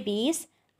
20,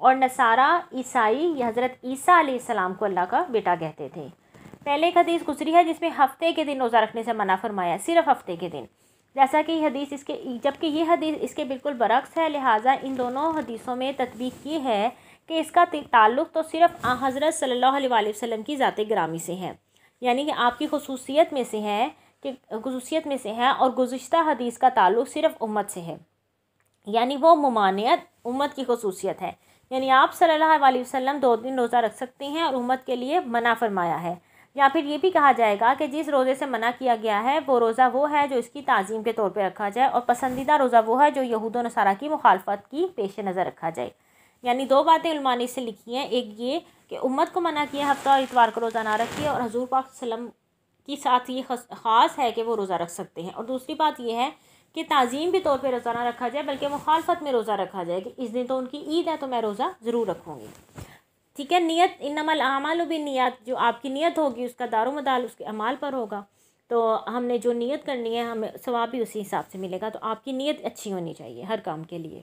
اور نصارہ عیسائی یہ حضرت عیسیٰ علیہ السلام کو اللہ کا بیٹا کہتے تھے۔ پہلے ایک حدیث گزری ہے جس میں ہفتے کے دن روزہ رکھنے سے منع فرمایا، صرف ہفتے کے دن، جیسا کہ یہ حدیث جبکہ یہ حدیث اس کے بالکل برعکس ہے، لہٰذا ان دونوں حدیثوں میں تطبیق یہ ہے کہ اس کا تعلق تو صرف حضرت صلی اللہ علیہ وآلہ وسلم کی ذات گرامی سے ہے، یعنی کہ آپ کی خصوصیت میں سے ہے اور گزشتہ حدیث کا تعلق صرف امت سے ہے، یعنی وہ ممانعت امت کی خصوصیت ہے، یعنی آپ صلی اللہ علیہ وسلم 2 دن روزہ رکھ سکتے ہیں اور امت کے لیے منع فرمایا ہے۔ یا پھر یہ بھی کہا جائے گا کہ جس روزے سے منع کیا گیا ہے وہ روزہ وہ ہے جو اس کی تعظیم کے طور پہ رکھا جائے، اور پسندیدہ روزہ وہ ہے جو یہود و نصارہ کی مخالفت کی پیش نظر رکھا جائے۔ یعنی 2 باتیں علماء نے اس سے لکھی ہیں، ایک یہ کہ امت کو منع کیا ہفتہ اور اتوار کو روزہ نہ رکھیے، اور حضور پاک صلی اللہ علیہ وسلم کی ساتھ یہ خاص ہے کہ وہ روزہ رکھ سکتے ہیں، اور دوسری بات یہ ہے کہ تعظیم کے طور پہ روزہ نہ رکھا جائے بلکہ مخالفت میں روزہ رکھا جائے کہ اس دن تو ان کی عید ہے تو میں روزہ ضرور رکھوں گی، ٹھیک ہے۔ نیت انما الاعمال بالنیات، جو آپ کی نیت ہوگی اس کا دار و مدار اس کے اعمال پر ہوگا، تو ہم نے جو نیت کرنی ہے ہمیں ثواب بھی اسی حساب سے ملے گا، تو آپ کی نیت اچھی ہونی چاہیے ہر کام کے لیے۔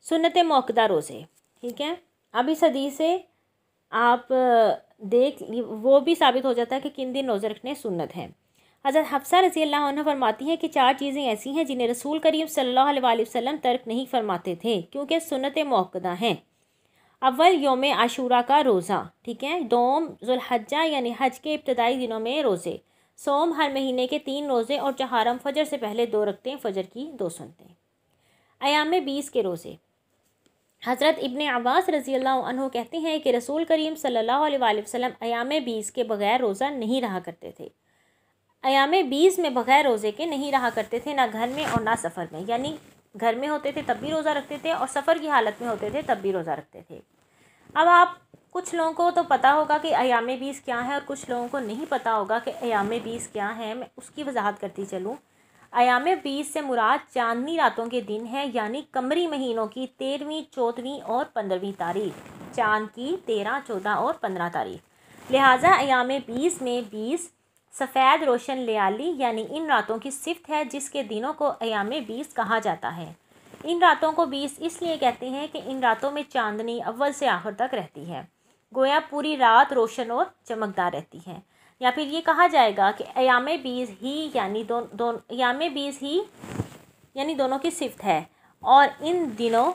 سنت موقدہ روزے، ٹھیک ہے۔ اب اس حدیث سے آپ وہ بھی ثابت ہو جاتا ہے کہ کن دن روزے رکھنے سنت ہیں۔ حضرت حفصہ رضی اللہ عنہ فرماتی ہیں کہ 4 چیزیں ایسی ہیں جنہیں رسول کریم صلی اللہ علیہ وآلہ وسلم ترک نہیں فرماتے تھے کیونکہ سنت موقدہ ہیں۔ اول یوم عاشورہ کا روزہ، ٹھیک ہے۔ دوم ذوالحجہ یعنی حج کے ابتدائی دنوں میں روزے، سوم ہر مہینے کے 3 روزے، اور چہارم فجر سے پہلے 2 رکعتیں، فجر کی 2 سنتیں۔ ایام 20 کے روزے، حضرت ابن عباس رضی اللہ عنہ کہتے ہیں کہ رسول کریم صلی اللہ علیہ وآلہ وسلم ایام 20 کے بغیر روزہ نہیں رہا کرتے تھے، ایام 20 میں بغیر روزے کے نہیں رہا کرتے تھے، نہ گھر میں اور نہ سفر میں، یعنی گھر میں ہوتے تھے تب بھی روزہ رکھتے تھے اور سفر کی حالت میں ہوتے تھے تب بھی روزہ رکھتے تھے۔ اب آپ کچھ لوگوں کو تو پتہ ہوگا کہ ایام 20 کیا ہے اور کچھ لوگوں کو نہیں پتہ ہوگا کہ ایام 20 کیا ہے، میں اس کی وضاحت کرتی چلوں۔ ایام 20 سے مراد چاندنی راتوں کے دن ہے، یعنی قمری مہینوں کی 13ویں، 14ویں اور 15ویں تاریخ، چاند کی 13، 14 اور 15 تاریخ، لہٰذا ایام 20 میں 20 سفید روشن لیالی یعنی ان راتوں کی صفت ہے جس کے دنوں کو ایام 20 کہا جاتا ہے۔ ان راتوں کو 20 اس لیے کہتے ہیں کہ ان راتوں میں چاندنی اول سے آخر تک رہتی ہے، گویا پوری رات روشن اور چمکدار رہتی ہے۔ یا پھر یہ کہا جائے گا کہ ایام 20 ہی یعنی ایام 20 ہی یعنی دونوں کی صفت ہے، اور ان دنوں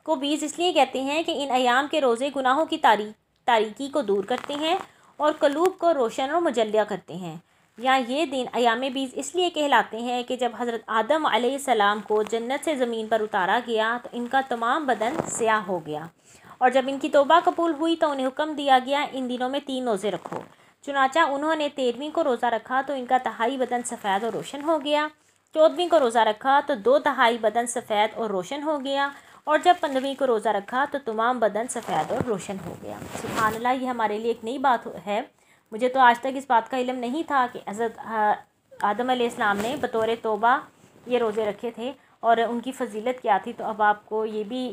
کو 20 اس لیے کہتے ہیں کہ ان ایام کے روزے گناہوں کی تاریکی کو دور کرتے ہیں اور قلوب کو روشن اور مجلیہ کرتے ہیں۔ یا یہ دن ایام 20 اس لیے کہلاتے ہیں کہ جب حضرت آدم علیہ السلام کو جنت سے زمین پر اتارا گیا تو ان کا تمام بدن سیاہ ہو گیا، اور جب ان کی توبہ قبول ہوئی تو انہیں حکم دیا گیا ان دنوں میں 3 روزے رکھو، چنانچہ انہوں نے 13ویں کو روزہ رکھا تو ان کا تہائی بدن سفید اور روشن ہو گیا، 14ویں کو روزہ رکھا تو 2/3 بدن سفید اور روشن ہو گیا، اور جب 15ویں کو روزہ رکھا تو تمام بدن سفید اور روشن ہو گیا۔ سبحان اللہ، یہ ہمارے لیے ایک نئی بات ہے، مجھے تو آج تک اس بات کا علم نہیں تھا کہ حضرت آدم علیہ السلام نے بطور توبہ یہ روزے رکھے تھے اور ان کی فضیلت کیا تھی، تو اب آپ کو یہ بھی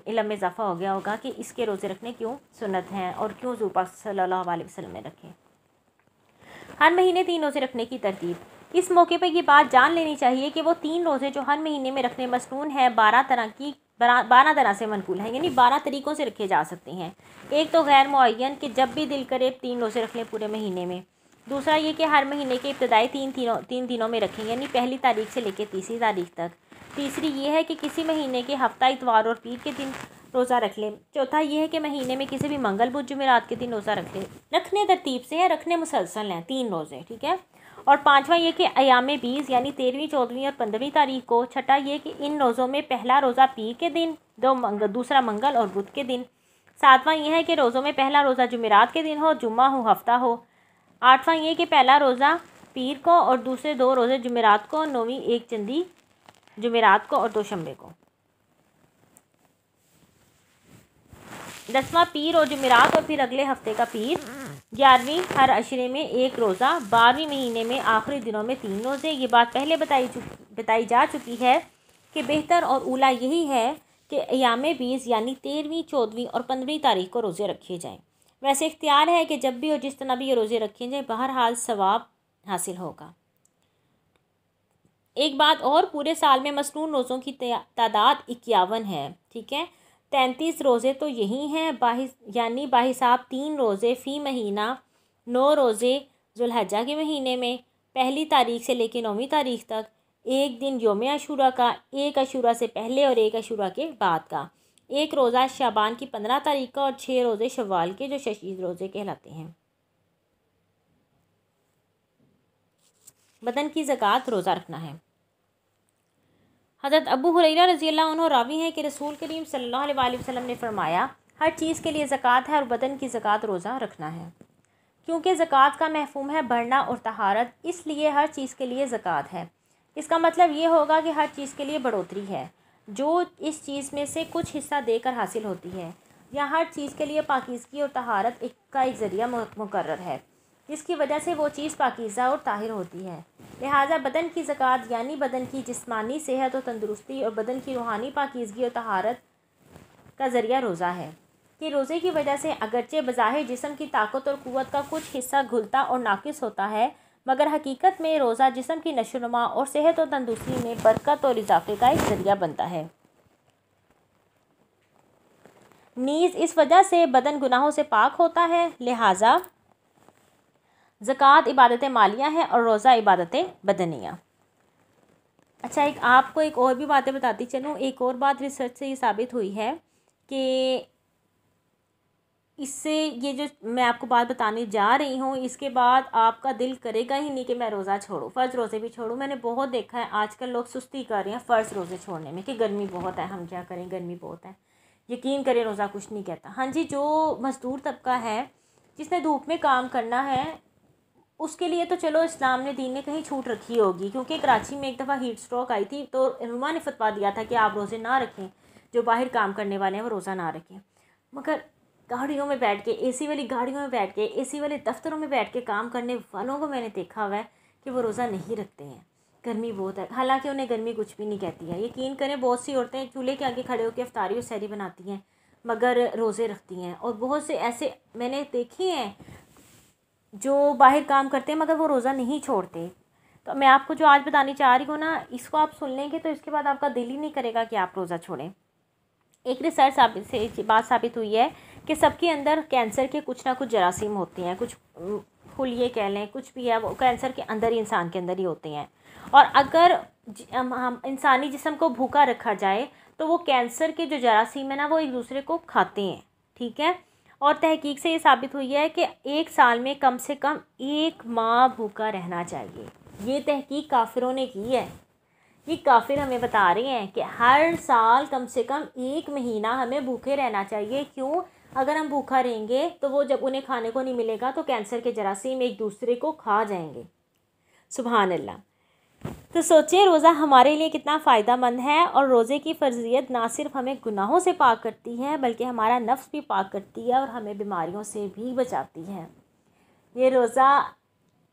علم میں اضافہ ہو گیا ہوگا کہ اس کے روزے رکھنے کیوں سنت ہیں اور کیوں حضور پاک صلی اللہ علیہ وسلم نے رکھے۔ ہر مہینے 3 روزے رکھنے کی ترتیب، اس موقع پہ یہ بات جان لینی چاہیے کہ وہ 3 روزے جو ہر مہینے میں رکھنے مسنون ہیں 12 طرح سے منقول ہیں، یعنی 12 طریقوں سے رکھے جا سکتے ہیں۔ ایک تو غیر معین کہ جب بھی دل کرے 3 روزے رکھ لیں پورے مہینے میں، دوسرا یہ کہ ہر مہینے کے ابتدائی 3 دنوں میں رکھیں، یعنی پہلی تاریخ سے لے کے 30 تاریخ تک۔ تیسری یہ ہے کہ کسی مہینے کے ہفتہ اتوار اور پیر کے دن روزہ رکھ لیں۔ چوتھا یہ ہے کہ مہینے میں کسی بھی منگل بدھ جمعرات کے دن روزہ رکھ لیں۔ رکھنے ترتیب سے ہے، رکھنے مسلسل ہیں 3 روزے، ٹھیک ہے۔ اور پانچواں یہ کہ ایام 20 یعنی 13ویں، 14ویں اور 15ویں تاریخ کو۔ چھٹا یہ کہ ان روزوں میں پہلا روزہ پیر کے دن، دوسرا منگل اور بدھ کے دن۔ ساتواں یہ ہے کہ روزوں میں پہلا روزہ جمعرات کے دن ہو، جمعہ ہو، ہفتہ ہو۔ آٹھواں یہ کہ پہلا روزہ پیر کو اور دوسرے 2 روزے جمعرات کو، 9ویں ایک چندی جمعرات کو اور دوشنبے کو۔ 10واں پیر اور جمعرات اور پھر اگلے ہفتے کا پیر۔ 11ویں ہر عشرے میں 1 روزہ۔ 12ویں مہینے میں آخری دنوں میں 3 روزے۔ یہ بات پہلے بتائی جا چکی ہے کہ بہتر اور اولیٰ یہی ہے کہ ایام 20 یعنی 13ویں، 14ویں اور 15ویں تاریخ کو روزے رکھے جائیں۔ ویسے اختیار ہے کہ جب بھی اور جس طرح بھی یہ روزے رکھے جائیں، بہرحال ثواب حاصل ہوگا۔ ایک بات اور، پورے سال میں مسنون روزوں کی تعداد 51 ہے، ٹھیک ہے۔ 33 روزے تو یہی ہیں، یعنی باحساب 3 روزے فی مہینہ، 9 روزے ذوالحجہ کے مہینے میں، پہلی تاریخ سے لے کے 9ویں تاریخ تک، ایک دن یوم عاشورہ کا، ایک عاشورہ سے پہلے اور ایک عاشورہ کے بعد کا، ایک روزہ شعبان کی 15 تاریخ کا، اور 6 روزے شوال کے جو ششید روزے کہلاتے ہیں۔ بدن کی زکوٰۃ روزہ رکھنا ہے۔ حضرت ابو ہریرہ رضی اللہ عنہ راوی ہیں کہ رسول کریم صلی اللہ علیہ وآلہ وسلم نے فرمایا، ہر چیز کے لیے زکوٰۃ ہے اور بدن کی زکوٰۃ روزہ رکھنا ہے۔ کیونکہ زکوٰۃ کا مفہوم ہے بڑھنا اور طہارت، اس لیے ہر چیز کے لیے زکوٰۃ ہے۔ اس کا مطلب یہ ہوگا کہ ہر چیز کے لیے بڑھوتری ہے جو اس چیز میں سے کچھ حصہ دے کر حاصل ہوتی ہے، یا ہر چیز کے لیے پاکیزگی اور طہارت کا ایک ذریعہ مقرر ہے جس کی وجہ سے وہ چیز پاکیزہ اور طاہر ہوتی ہے۔ لہٰذا بدن کی زکوٰۃ یعنی بدن کی جسمانی صحت و تندرستی اور بدن کی روحانی پاکیزگی اور طہارت کا ذریعہ روزہ ہے، کہ روزے کی وجہ سے اگرچہ بظاہر جسم کی طاقت اور قوت کا کچھ حصہ گھلتا اور ناقص ہوتا ہے، مگر حقیقت میں روزہ جسم کی نشو و نما اور صحت و تندرستی میں برکت اور اضافے کا ایک ذریعہ بنتا ہے۔ نیز اس وجہ سے بدن گناہوں سے پاک ہوتا ہے، لہٰذا زکوٰۃ عبادت مالیہ ہے اور روزہ عبادت بدنیہ۔ اچھا، آپ کو ایک اور بھی باتیں بتاتی چلوں۔ ایک اور بات ریسرچ سے یہ ثابت ہوئی ہے کہ اس سے یہ جو میں آپ کو بات بتانے جا رہی ہوں، اس کے بعد آپ کا دل کرے گا ہی نہیں کہ میں روزہ چھوڑوں، فرض روزے بھی چھوڑوں۔ میں نے بہت دیکھا ہے آج کل لوگ سستی کر رہے ہیں فرض روزے چھوڑنے میں کہ گرمی بہت ہے، ہم کیا کریں، گرمی بہت ہے۔ یقین کریں روزہ کچھ نہیں کہتا۔ ہاں جی، جو مزدور طبقہ ہے جس نے دھوپ میں کام کرنا ہے، اس کے لیے تو چلو اسلام نے، دین نے کہیں چھوٹ رکھی ہوگی، کیونکہ کراچی میں ایک دفعہ ہیٹ سٹروک آئی تھی تو علماء نے فتویٰ دیا تھا کہ آپ روزے نہ رکھیں، جو باہر کام کرنے والے ہیں وہ روزہ نہ رکھیں۔ مگر گاڑیوں میں بیٹھ کے، اے سی والی گاڑیوں میں بیٹھ کے، اے سی والے دفتروں میں بیٹھ کے کام کرنے والوں کو میں نے دیکھا ہوا ہے کہ وہ روزہ نہیں رکھتے ہیں، گرمی بہت ہے، حالانکہ انہیں گرمی کچھ بھی نہیں کہتی ہے۔ یقین کریں بہت سی عورتیں چولہے کے آگے کھڑے ہو کے افطاری اور سحری بناتی ہیں مگر روزے رکھتی ہیں، اور بہت سے ایسے میں نے دیکھے ہیں جو باہر کام کرتے ہیں مگر وہ روزہ نہیں چھوڑتے۔ تو میں آپ کو جو آج بتانی چاہ رہی ہوں نا، اس کو آپ سن لیں گے تو اس کے بعد آپ کا دل ہی نہیں کرے گا کہ آپ روزہ چھوڑیں۔ ایک ریسرچ سے بات ثابت ہوئی ہے کہ سب کے اندر کینسر کے کچھ نہ کچھ جراثیم ہوتے ہیں، کچھ خلیے کہہ لیں، کچھ بھی ہے، وہ کینسر کے اندر ہی، انسان کے اندر ہی ہوتے ہیں، اور اگر انسانی جسم کو بھوکا رکھا جائے تو وہ کینسر کے جو جراثیم ہیں نا وہ ایک دوسرے کو کھاتے ہیں، ٹھیک ہے۔ اور تحقیق سے یہ ثابت ہوئی ہے کہ ایک سال میں کم سے کم 1 ماہ بھوکا رہنا چاہیے۔ یہ تحقیق کافروں نے کی ہے، یہ کافر ہمیں بتا رہے ہیں کہ ہر سال کم سے کم 1 مہینہ ہمیں بھوکے رہنا چاہیے۔ کیوں؟ اگر ہم بھوکا رہیں گے تو وہ جب انہیں کھانے کو نہیں ملے گا تو کینسر کے جراثیم ایک دوسرے کو کھا جائیں گے۔ سبحان اللہ۔ تو سوچیں روزہ ہمارے لیے کتنا فائدہ مند ہے، اور روزے کی فرضیت نہ صرف ہمیں گناہوں سے پاک کرتی ہے بلکہ ہمارا نفس بھی پاک کرتی ہے اور ہمیں بیماریوں سے بھی بچاتی ہے۔ یہ روزہ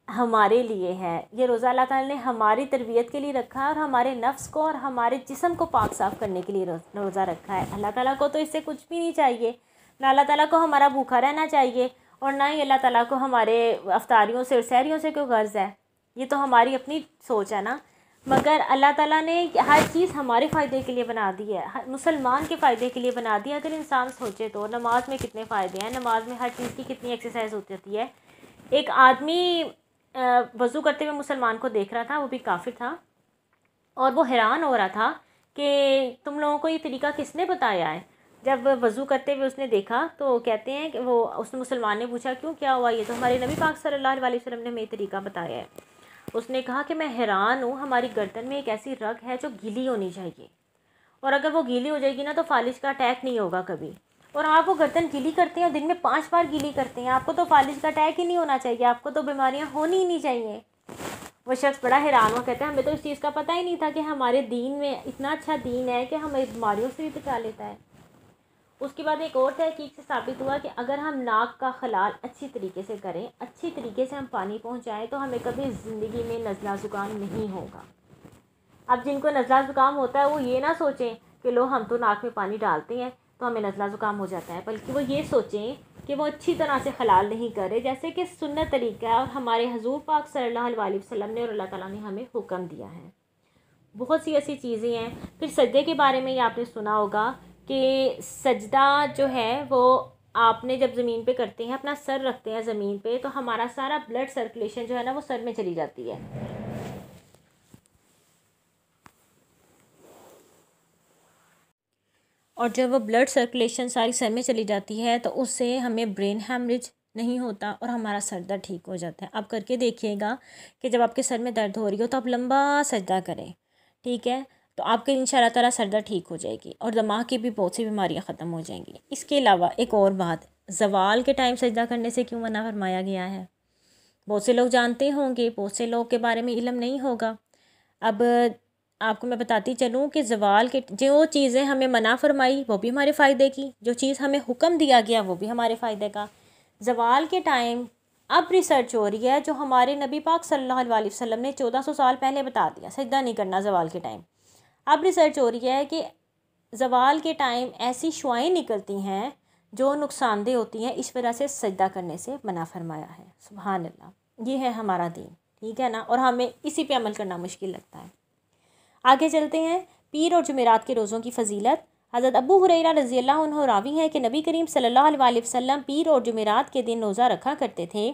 ہمارے لیے ہے، یہ روزہ اللہ تعالیٰ نے ہماری تربیت کے لیے رکھا ہے اور ہمارے نفس کو اور ہمارے جسم کو پاک صاف کرنے کے لیے روزہ رکھا ہے۔ اللہ تعالیٰ کو تو اس سے کچھ بھی نہیں چاہیے، نہ اللہ تعالیٰ کو ہمارا بھوکا رہنا چاہیے اور نہ ہی اللہ تعالیٰ کو ہمارے افطاریوں سے اور سحریوں سے کوئی غرض ہے۔ یہ تو ہماری اپنی سوچ ہے نا، مگر اللہ تعالیٰ نے ہر چیز ہمارے فائدے کے لیے بنا دی ہے، مسلمان کے فائدے کے لیے بنا دی ہے۔ اگر انسان سوچے تو نماز میں کتنے فائدے ہیں، نماز میں ہر چیز کی کتنی ایکسرسائز ہوتی ہے۔ ایک آدمی وضو کرتے ہوئے مسلمان کو دیکھ رہا تھا، وہ بھی کافر تھا، اور وہ حیران ہو رہا تھا کہ تم لوگوں کو یہ طریقہ کس نے بتایا ہے۔ جب وضو کرتے ہوئے اس نے دیکھا تو کہتے ہیں کہ اس مسلمان نے پوچھا کیوں، کیا ہوا؟ یہ تو ہمارے نبی پاک صلی اللہ علیہ وسلم نے ہمیں یہ طریقہ بتایا ہے۔ اس نے کہا کہ میں حیران ہوں، ہماری گردن میں ایک ایسی رگ ہے جو گیلی ہونی چاہیے، اور اگر وہ گیلی ہو جائے گی نا تو فالج کا اٹیک نہیں ہوگا کبھی، اور آپ وہ گردن گیلی کرتے ہیں اور دن میں 5 بار گیلی کرتے ہیں، آپ کو تو فالج کا اٹیک ہی نہیں ہونا چاہیے، آپ کو تو بیماریاں ہونی ہی نہیں چاہیے۔ وہ شخص بڑا حیران ہوا، کہتا ہے ہمیں تو اس چیز کا پتہ ہی نہیں تھا کہ ہمارے دین میں اتنا اچھا دین ہے کہ ہمیں بیماریوں سے بھی بچا لیتا ہے۔ اس کے بعد ایک اور تحقیق سے ثابت ہوا کہ اگر ہم ناک کا خلال اچھی طریقے سے کریں، اچھی طریقے سے ہم پانی پہنچائیں تو ہمیں کبھی زندگی میں نزلہ زکام نہیں ہوگا۔ اب جن کو نزلہ زکام ہوتا ہے وہ یہ نہ سوچیں کہ لو ہم تو ناک میں پانی ڈالتے ہیں تو ہمیں نزلہ زکام ہو جاتا ہے، بلکہ وہ یہ سوچیں کہ وہ اچھی طرح سے خلال نہیں کرے، جیسے کہ سنت طریقہ ہے اور ہمارے حضور پاک صلی اللہ علیہ وسلم نے اور اللہ تعالیٰ نے ہمیں حکم دیا ہے۔ بہت سی ایسی چیزیں ہیں. پھر سجدے کے بارے میں یہ آپ نے سنا ہوگا کہ سجدہ جو ہے وہ آپ نے جب زمین پہ کرتے ہیں، اپنا سر رکھتے ہیں زمین پہ، تو ہمارا سارا بلڈ سرکولیشن جو ہے نا وہ سر میں چلی جاتی ہے. اور جب وہ بلڈ سرکولیشن ساری سر میں چلی جاتی ہے تو اس سے ہمیں برین ہیمریج نہیں ہوتا اور ہمارا سر درد ٹھیک ہو جاتا ہے. آپ کر کے دیکھیے گا کہ جب آپ کے سر میں درد ہو رہی ہو تو آپ لمبا سجدہ کریں، ٹھیک ہے، تو آپ کے انشاءاللہ تعالیٰ سر درد ٹھیک ہو جائے گی اور دماغ کی بھی بہت سی بیماریاں ختم ہو جائیں گی. اس کے علاوہ ایک اور بات، زوال کے ٹائم سجدہ کرنے سے کیوں منع فرمایا گیا ہے؟ بہت سے لوگ جانتے ہوں گے، بہت سے لوگ کے بارے میں علم نہیں ہوگا. اب آپ کو میں بتاتی چلوں کہ زوال کے جو چیزیں ہمیں منع فرمائی وہ بھی ہمارے فائدے کی، جو چیز ہمیں حکم دیا گیا وہ بھی ہمارے فائدے کا. زوال کے ٹائم اب ریسرچ ہو رہی ہے، جو ہمارے نبی پاک صلی اللہ علیہ وسلم نے 1400 سال پہلے بتا دیا سجدہ نہیں کرنا زوال کے ٹائم. اب ریسرچ ہو رہی ہے کہ زوال کے ٹائم ایسی شعائیں نکلتی ہیں جو نقصان دہ ہوتی ہیں، اس وجہ سے سجدہ کرنے سے منع فرمایا ہے. سبحان اللہ، یہ ہے ہمارا دین، ٹھیک ہے نا، اور ہمیں اسی پہ عمل کرنا مشکل لگتا ہے. آگے چلتے ہیں. پیر اور جمعرات کے روزوں کی فضیلت. حضرت ابو ہریرہ رضی اللہ عنہ راوی ہیں کہ نبی کریم صلی اللہ علیہ وسلم پیر اور جمعرات کے دن روزہ رکھا کرتے تھے.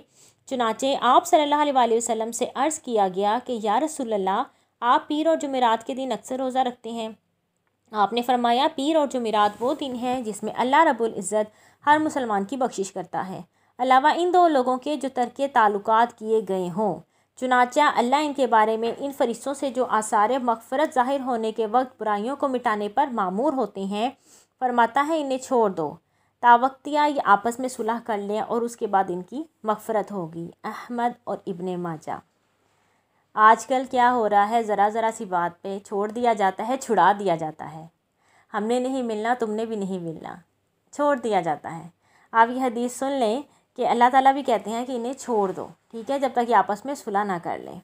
چنانچہ آپ صلی اللہ علیہ وسلم سے عرض کیا گیا کہ یا رسول اللہ، آپ پیر اور جمعرات کے دن اکثر روزہ رکھتے ہیں. آپ نے فرمایا، پیر اور جمعرات وہ دن ہیں جس میں اللہ رب العزت ہر مسلمان کی بخشش کرتا ہے، علاوہ ان دو لوگوں کے جو ترک تعلقات کیے گئے ہوں. چنانچہ اللہ ان کے بارے میں ان فرشتوں سے جو آثار مغفرت ظاہر ہونے کے وقت برائیوں کو مٹانے پر مامور ہوتے ہیں فرماتا ہے انہیں چھوڑ دو، تاوقتیا یہ آپس میں صلح کر لیں اور اس کے بعد ان کی مغفرت ہوگی. احمد اور ابن ماجہ. آج کل کیا ہو رہا ہے، ذرا ذرا سی بات پہ چھوڑ دیا جاتا ہے، چھڑا دیا جاتا ہے. ہم نے نہیں ملنا، تم نے بھی نہیں ملنا، چھوڑ دیا جاتا ہے. آپ یہ حدیث سن لیں کہ اللہ تعالیٰ بھی کہتے ہیں کہ انہیں چھوڑ دو، ٹھیک ہے، جب تک یہ آپس میں صلح نہ کر لیں.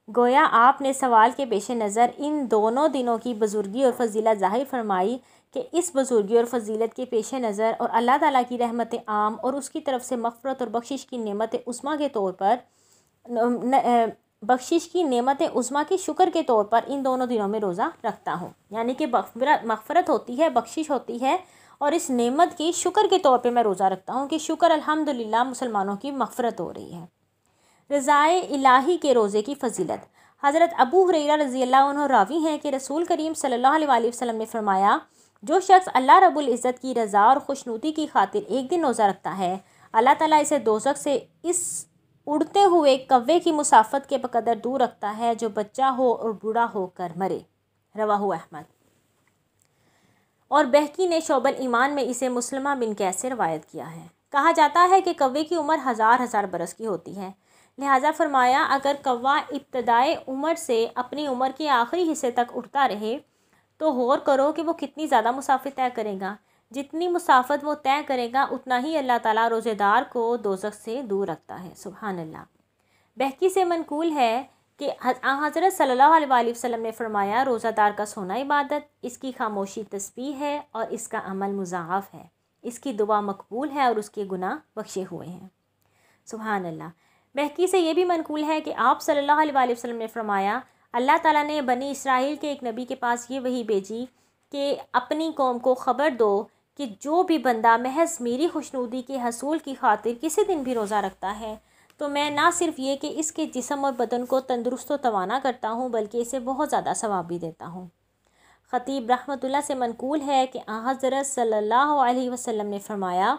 گویا آپ نے سوال کے پیش نظر ان دونوں دنوں کی بزرگی اور فضیلت ظاہر فرمائی کہ اس بزرگی اور فضیلت کے پیش نظر اور اللہ تعالیٰ کی رحمت عام اور اس کی طرف سے مغفرت اور بخشش کی نعمت عظمیٰ کے طور پر بخشش کی نعمت عظمیٰ کے شکر کے طور پر ان دونوں دنوں میں روزہ رکھتا ہوں. یعنی کہ مغفرت ہوتی ہے، بخشش ہوتی ہے، اور اس نعمت کی شکر کے طور پہ میں روزہ رکھتا ہوں کہ شکر الحمدللہ مسلمانوں کی مغفرت ہو رہی ہے. رضائے الہی کے روزے کی فضیلت. حضرت ابو ہریرہ رضی اللہ عنہ راوی ہیں کہ رسول کریم صلی اللہ علیہ وسلم نے فرمایا، جو شخص اللہ رب العزت کی رضا اور خوشنودی کی خاطر ایک دن روزہ رکھتا ہے، اللہ تعالیٰ اسے دوزخ سے اس اڑتے ہوئے کوے کی مسافت کے بقدر دور رکھتا ہے جو بچہ ہو اور بوڑھا ہو کر مرے. رواہ احمد. اور بہقی نے شعب الایمان میں اسے مسلمہ بن قیس سے روایت کیا ہے. کہا جاتا ہے کہ کوے کی عمر ہزار برس کی ہوتی ہے، لہٰذا فرمایا اگر کوا ابتدائے عمر سے اپنی عمر کے آخری حصے تک اٹھتا رہے تو غور کرو کہ وہ کتنی زیادہ مسافت طے کرے گا. جتنی مسافت وہ طے کرے گا اتنا ہی اللہ تعالیٰ روزے دار کو دوزخ سے دور رکھتا ہے. سبحان اللہ. بہقی سے منقول ہے کہ حضرت صلی اللہ علیہ وسلم نے فرمایا، روزہ دار کا سونا عبادت، اس کی خاموشی تسبیح ہے اور اس کا عمل مضاعف ہے، اس کی دعا مقبول ہے اور اس کے گناہ بخشے ہوئے ہیں. سبحان اللہ. بہقی سے یہ بھی منقول ہے کہ آپ صلی اللہ علیہ وسلم نے فرمایا، اللہ تعالیٰ نے بنی اسرائیل کے ایک نبی کے پاس یہ وحی بھیجی کہ اپنی قوم کو خبر دو کہ جو بھی بندہ محض میری خوشنودی کے حصول کی خاطر کسی دن بھی روزہ رکھتا ہے تو میں نہ صرف یہ کہ اس کے جسم اور بدن کو تندرست و توانا کرتا ہوں بلکہ اسے بہت زیادہ ثواب بھی دیتا ہوں. خطیب رحمۃ اللہ سے منقول ہے کہ حضرت صلی اللہ علیہ وسلم نے فرمایا،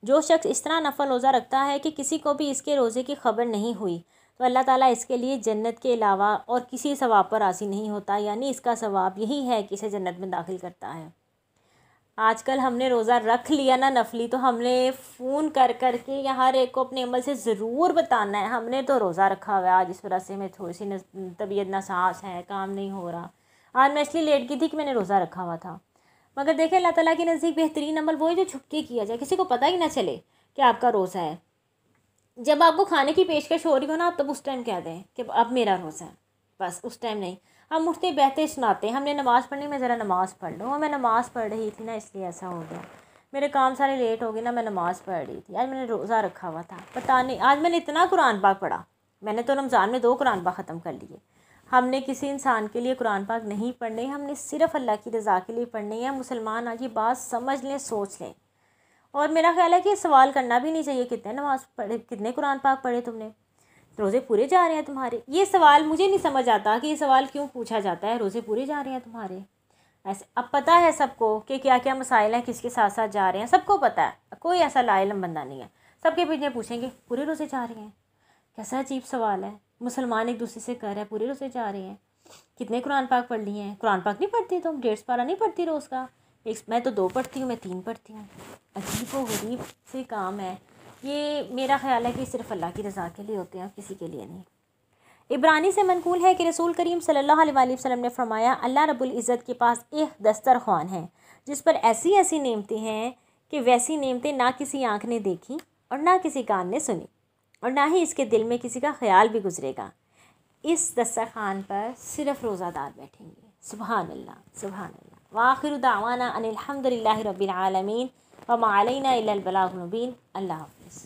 جو شخص اس طرح نفل روزہ رکھتا ہے کہ کسی کو بھی اس کے روزے کی خبر نہیں ہوئی تو اللہ تعالیٰ اس کے لیے جنت کے علاوہ اور کسی ثواب پر راضی نہیں ہوتا، یعنی اس کا ثواب یہی ہے کہ اسے جنت میں داخل کرتا ہے. آج کل ہم نے روزہ رکھ لیا نا نفلی، تو ہم نے فون کر کے یا ہر ایک کو اپنے عمل سے ضرور بتانا ہے ہم نے تو روزہ رکھا ہوا ہے آج، اس وجہ سے میں تھوڑی سی طبیعت ناساز ہے، کام نہیں ہو رہا، آج میں اس لیے لیٹ گئی تھی کہ میں نے روزہ رکھا ہوا تھا. مگر دیکھیں اللہ تعالیٰ کے نزدیک بہترین عمل وہی جو چھپ کے کیا جائے، کسی کو پتہ ہی نہ چلے کہ آپ کا روزہ ہے. جب آپ کو کھانے کی پیشکش ہو رہی ہو نا، آپ تب اس ٹائم کہہ دیں کہ اب میرا روزہ ہے، بس اس ٹائم نہیں. ہم اٹھتے بیٹھتے سناتے ہیں ہم نے نماز پڑھنی، میں ذرا نماز پڑھ لوں، اور میں نماز پڑھ رہی تھی نا اس لیے ایسا ہو گیا، میرے کام سارے لیٹ ہو گئے نا، میں نماز پڑھ رہی تھی، آج میں نے روزہ رکھا ہوا تھا، پتہ نہیں آج میں نے اتنا قرآن پاک پڑھا، میں نے تو رمضان میں 2 قرآن پاک ختم کر لیے. ہم نے کسی انسان کے لیے قرآن پاک نہیں پڑھنے، ہم نے صرف اللہ کی رضا کے لیے پڑھنے ہیں۔ مسلمان آج یہ بات سمجھ لیں، سوچ لیں۔ اور میرا خیال ہے کہ سوال کرنا بھی نہیں چاہیے کتنے نماز پڑھے، کتنے قرآن پاک پڑھے تم نے، روزے پورے جا رہے ہیں تمہارے۔ یہ سوال مجھے نہیں سمجھ آتا کہ یہ سوال کیوں پوچھا جاتا ہے، روزے پورے جا رہے ہیں تمہارے۔ ایسے اب پتہ ہے سب کو کہ کیا کیا مسائل ہیں، کس کے ساتھ ساتھ جا رہے ہیں، سب کو پتہ ہے، کوئی ایسا لا علم بندہ نہیں ہے۔ سب کے پیچھے پوچھیں گے پورے روزے جا رہے ہیں، کیسا عجیب سوال ہے۔ مسلمان ایک دوسرے سے کہہ رہے ہیں پورے روزے جا رہے ہیں، کتنے قرآن پاک پڑھ لیے ہیں؟ قرآن پاک نہیں پڑھتی تم؟ 150 پارہ نہیں پڑھتی روز کا؟ میں تو 2 پڑھتی ہوں، میں 3 پڑھتی ہوں۔ عجیب و غریب سے کام ہے یہ۔ میرا خیال ہے کہ صرف اللہ کی رضا کے لیے ہوتے ہیں، کسی کے لیے نہیں۔ عبرانی سے منقول ہے کہ رسول کریم صلی اللہ علیہ وآلہ وسلم نے فرمایا، اللہ رب العزت کے پاس ایک دسترخوان ہے جس پر ایسی ایسی نعمتیں ہیں کہ ویسی نعمتیں نہ کسی آنکھ نے دیکھی اور نہ کسی کان نے سنی اور نہ ہی اس کے دل میں کسی کا خیال بھی گزرے گا۔ اس دسترخوان پر صرف روزہ دار بیٹھیں گے۔ سبحان اللہ، سبحان اللہ۔ وآخر دعوانا ان الحمد للہ رب العالمین وما علینا الا البلاغ المبین۔ اللہ حافظ۔